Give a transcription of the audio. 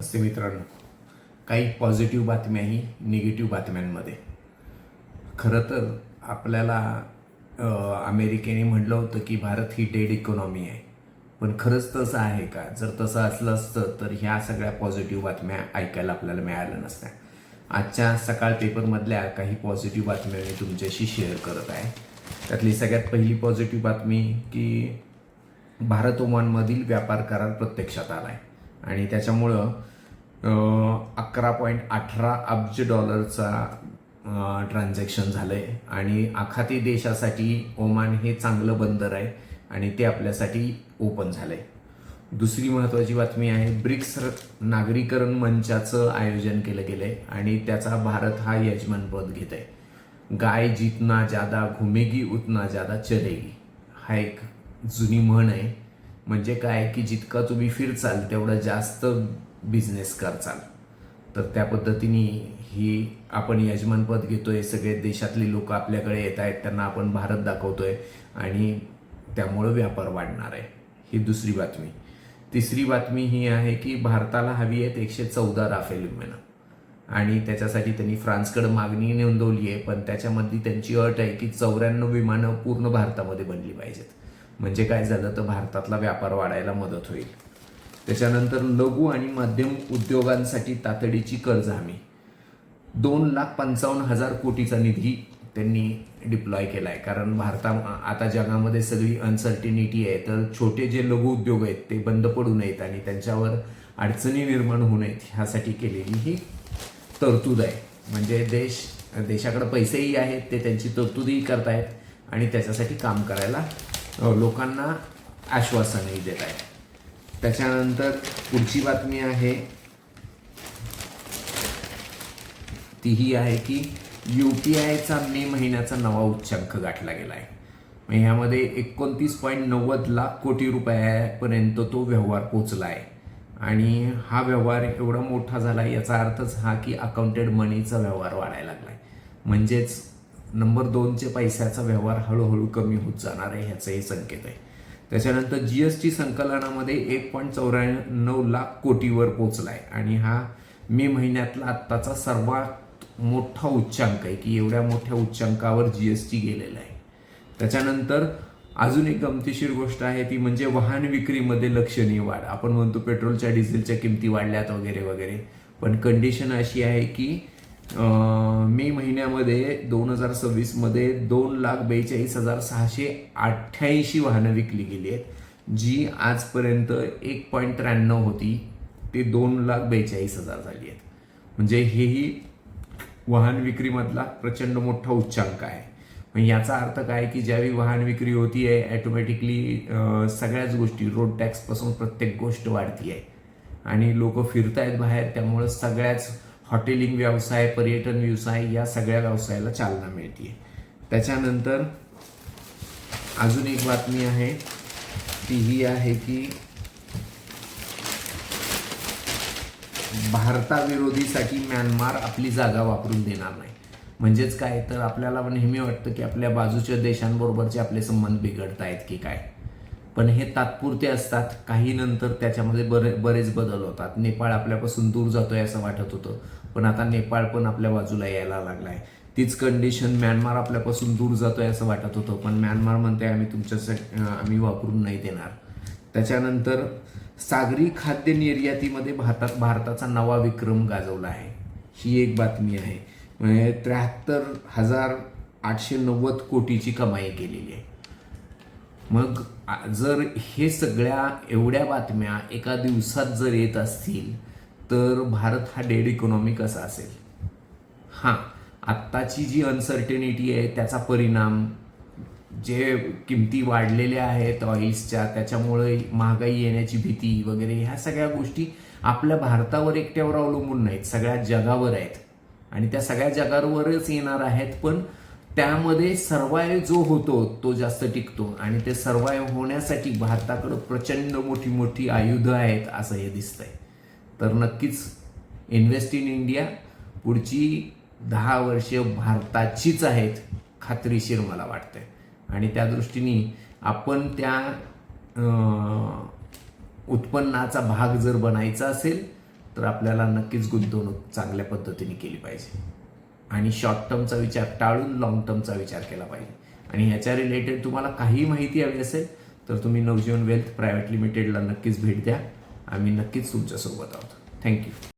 नमस्ते मित्रांनो. काही positive बातम्याही negative बातम्यांमध्ये. खरं तर आपल्याला अमेरिकेने म्हटलं होतं की भारत ही डेड इकॉनॉमी आहे, पण खरंच तसं आहे का? जर तसं असलं असतं तर ह्या सगळ्या पॉझिटिव्ह बातम्या ऐकायला आपल्याला मिळाल्या नसत्या. आजच्या सकाळ पेपरमधल्या काही पॉझिटिव्ह बातम्या मी तुमच्याशी शेअर करत आहे. त्यातली सगळ्यात पहिली पॉझिटिव्ह बातमी की भारत ओमानमधील व्यापार करार प्रत्यक्षात आला आहे आणि त्याच्यामुळं 11.18 अब्ज डॉलरचा ट्रान्झॅक्शन झालं आहे आणि आखाती देशासाठी ओमान हे चांगलं बंदर आहे आणि ते आपल्यासाठी ओपन झालं आहे. दुसरी महत्त्वाची बातमी आहे, ब्रिक्स नागरीकरण मंचाचं आयोजन केलं गेलं आहे आणि त्याचा भारत हा यजमानपद घेत आहे. गाय जितना ज्यादा घुमेगी उतना ज्यादा चलेगी हा एक जुनी म्हण आहे. म्हणजे काय की जितका तुम्ही फिरचाल तेवढं जास्त बिझनेस करचाल. तर त्या पद्धतीने ही आपण यजमानपद घेतोय, सगळे देशातले लोक आपल्याकडे येत आहेत, त्यांना आपण भारत दाखवतोय आणि त्यामुळं व्यापार वाढणार आहे. ही दुसरी बातमी. तिसरी बातमी ही आहे की भारताला हवी आहेत 114 राफेल विमानं आणि त्याच्यासाठी त्यांनी फ्रान्सकडे मागणी नोंदवली आहे, पण त्याच्यामध्ये त्यांची अट आहे की 94 विमानं पूर्ण भारतामध्ये बनली पाहिजेत. म्हणजे काय झालं तर भारतातला व्यापार वाढायला मदत होईल. त्याच्यानंतर लघु आणि मध्यम उद्योगांसाठी तातडीची कर्ज हमी 2,55,000 कोटीचा निधी त्यांनी डिप्लॉय केला आहे. कारण आता जगामध्ये सगळी अनसर्टिनिटी आहे, तर छोटे जे लघु उद्योग आहेत ते बंद पडू नयेत आणि त्यांच्यावर अडचणी निर्माण होऊ नयेत ह्यासाठी केलेली ही तरतूद आहे. म्हणजे देशाकडे पैसेही आहेत, ते त्यांची तरतूदही करतायत आणि त्याच्यासाठी काम करायला लोकांना आश्वासनही देत आहेत. त्याच्यानंतर पुढची बातमी आहे ती ही आहे की UPIचा मे महिन्याचा नवा उच्चांक गाठला गेला आहे. ह्यामध्ये 29.90 लाख कोटी रुपयापर्यंत तो व्यवहार पोचला आहे आणि हा व्यवहार एवढा मोठा झाला याचा अर्थच हा की अकाउंटेड मनीचा व्यवहार वाढायला लागला आहे. म्हणजेच नंबर 2चे पैशाचा व्यवहार हळूहळू कमी होत जाणार आहे ह्याचंही संकेत आहे. त्याच्यानंतर GST संकलनामध्ये 1.94 लाख कोटीवर पोचला आहे आणि हा मे महिन्यातला आत्ताचा सर्वात मोठा उच्चांक आहे की एवढ्या मोठ्या उच्चांकावर GST गेलेला आहे. त्याच्यानंतर अजून एक गमतीशीर गोष्ट आहे ती म्हणजे वाहन विक्रीमध्ये लक्षणीय वाढ. आपण म्हणतो पेट्रोलच्या डिझेलच्या किमती वाढल्यात वगैरे वगैरे, पण कंडिशन अशी आहे की मे महिन्यामध्ये 2026 मध्ये 2,42,688 वाहनं विकली गेली आहेत, जी आजपर्यंत 1.93 होती ते 2,42,000 झाली आहेत. म्हणजे हेही वाहन विक्रीमधला प्रचंड मोठा उच्चांक आहे. म्हणजे याचा अर्थ काय की ज्यावेळी वाहन विक्री होती आहे ॲटोमॅटिकली सगळ्याच गोष्टी, रोड टॅक्सपासून प्रत्येक गोष्ट वाढती आहे आणि लोक फिरतायत बाहेर, त्यामुळं सगळ्याच हॉटेलिंग व्यवसाय, पर्यटन व्यवसाय या सगळ्या व्यवसायाला चालना मिळते. त्याच्यानंतर अजून एक बातमी आहे ती ही आहे की भारताविरोधीसाठी म्यानमार आपली जागा वापरून देणार नाही. म्हणजेच काय तर आपल्याला नेहमी वाटतं की आपल्या बाजूच्या देशांबरोबरचे आपले संबंध बिघडत आहेत की काय, पण हे तात्पुरते असतात. काही नंतर त्याच्यामध्ये बरेच बदल होतात. नेपाळ आपल्यापासून दूर जातोय असं वाटत होतं, पण आता नेपाळ पण आपल्या बाजूला यायला लागला आहे. तीच कंडिशन म्यानमार आपल्यापासून दूर जातोय असं वाटत होतं, पण म्यानमार म्हणते आम्ही वापरून नाही देणार. त्याच्यानंतर सागरी खाद्य निर्यातीमध्ये भारताचा नवा विक्रम गाजवला आहे, ही एक बातमी आहे. म्हणजे 73,890 कोटीची कमाई केलेली आहे. मग जर हे सगळ्या एवढ्या बातम्या एका दिवसात जर येत असतील तर भारत हा डेड इकॉनॉमी कसा असेल? हां, आत्ताची जी अनसर्टेनिटी आहे त्याचा परिणाम, जे किमती वाढलेल्या आहेत ऑइल्सच्या, त्याच्यामुळे महागाई येण्याची भीती वगैरे, ह्या सगळ्या गोष्टी आपल्या भारतावर एकट्यावर अवलंबून नाहीत, सगळ्या जगावर आहेत आणि त्या सगळ्या जगावरच येणार आहेत. पण त्यामध्ये सर्वाईव्ह जो होतो तो जास्त टिकतो आणि ते सर्वाईव्ह होण्यासाठी भारताकडं प्रचंड मोठी मोठी आयुधं आहेत असं हे दिसतंय. तर नक्कीच इन्व्हेस्ट इन इंडिया पुढची 10 वर्ष भारताचीच आहेत, खात्रीशीर मला वाटतंय. आणि त्या दृष्टीने आपण त्या उत्पन्नाचा भाग जर बनायचा असेल तर आपल्याला नक्कीच गुंतवणूक चांगल्या पद्धतीने केली पाहिजे आणि शॉर्ट टर्मचा विचार टाळून लॉंग टर्मचा विचार केला पाहिजे. आणि ह्याच्या रिलेटेड तुम्हाला काही माहिती हवी असेल तर तुम्ही नवजीवन वेल्थ प्रायव्हेट लिमिटेडला नक्कीच भेट द्या. आम्ही नक्कीच तुमच्यासोबत आहोत. थँक्यू.